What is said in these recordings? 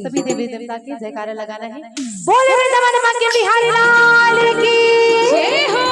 सभी देवी देवता के जयकारा लगाना है। बोले वृंदावन मां के बिहारी लाल की जय हो।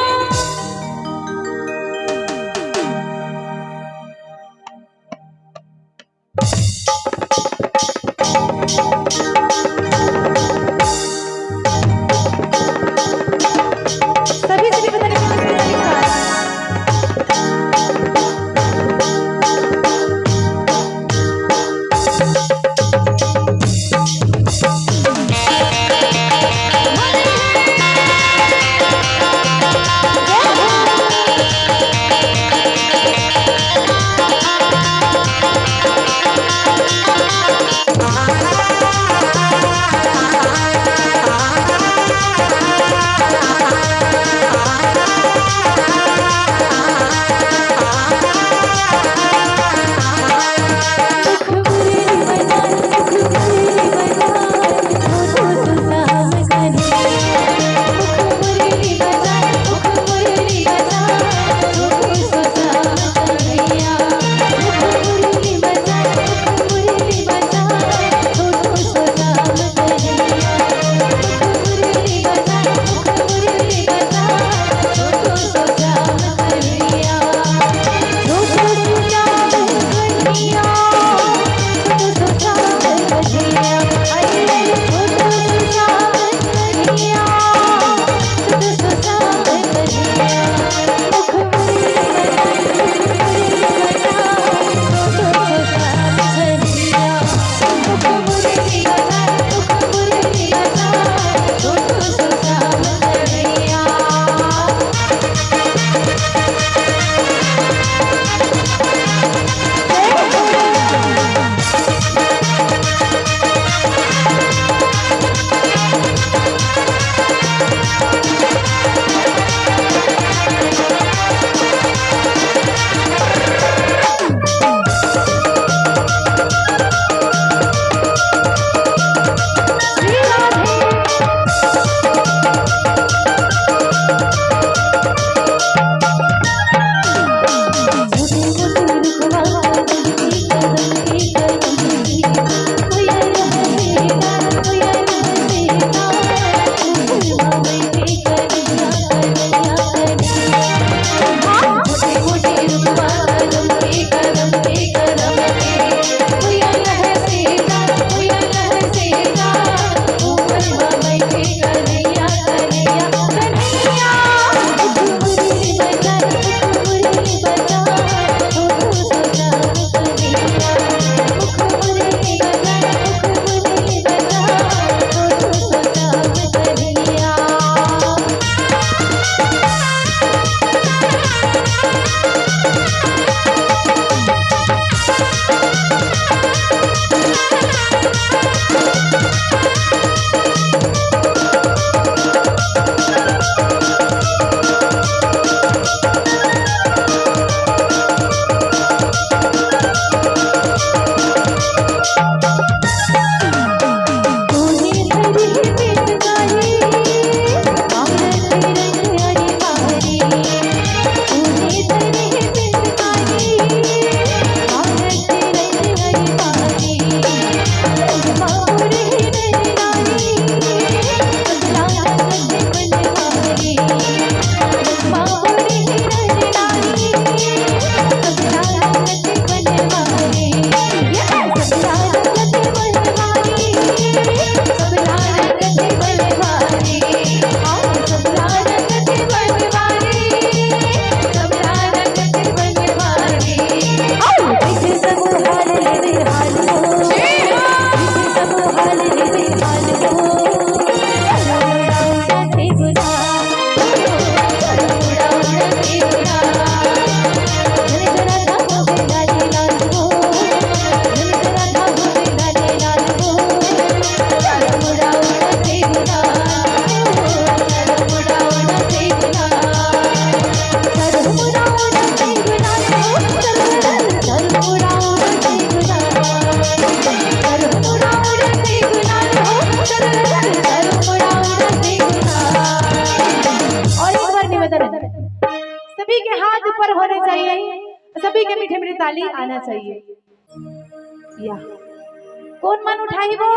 कौन मन उठाई वो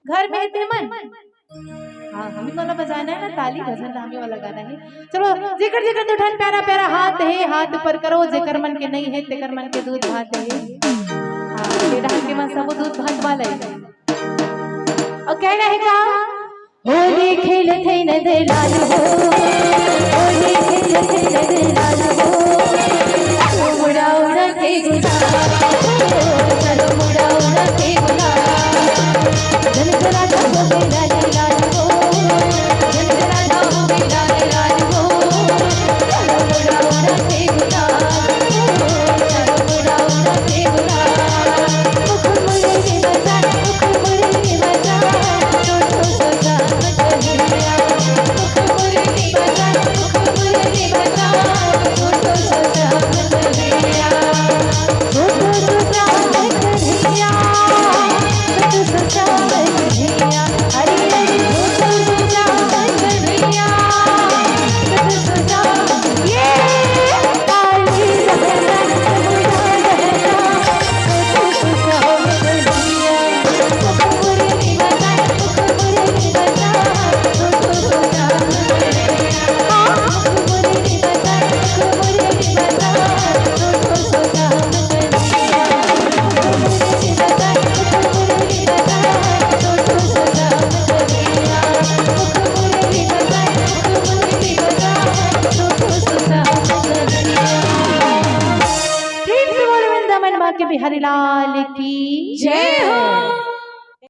घर में है मन। हाँ हमी वाला बजाना है ना, ताली भजन हमी वाला गाना है। चलो जिक्र जिक्र तो ठन प्यारा प्यारा हाथ है, हाथ पर करो जेकर मन के नहीं है तेकर मन के दूध भात है। हाँ बेटा के मन सब दूध भात वाला है। और कहना है का होली खेल थे न दे लाल हो, होली खेल थे न दे लाल हो, उड़ा उड़ा के गुलाल, चलो उड़ा उड़ा के गुलाल, जनगणना हो गई लाल लाल हो, जनगणना हो गई लाल लाल हो, चलो उड़ा उड़ा के गुलाल, चलो उड़ा उड़ा के गुलाल, मुख मुड़े बजा, मुख मुड़े बजा, छोटो सजा मचलिया, मुख मुड़े बजा, मुख मुड़े बजा, छोटो सजा मचलिया, छोटो सजा मचलिया, छोटो सजा मचलिया, हरी हरी छोटो सजा मचलिया, छोटो सजा ये ताली रहना मुड़ा रहना, छोटो सजा मचलिया, मुख मुड़े बजा, मुख मुड़े बजा, छोटो सजा मचलिया, मुख मुड़े बजा, मुख मुड़े बजा, छोटो सजा मचलिया, मुख मुड़े बजा, मुख मुड़े बजा, छोटो सजा मचलिया, मुख मुड़े बजा, मुख मुड़े बजा, छोटो सजा मचलिया। प्रेम से बोले वृंदावन माँ के बिहारी लाल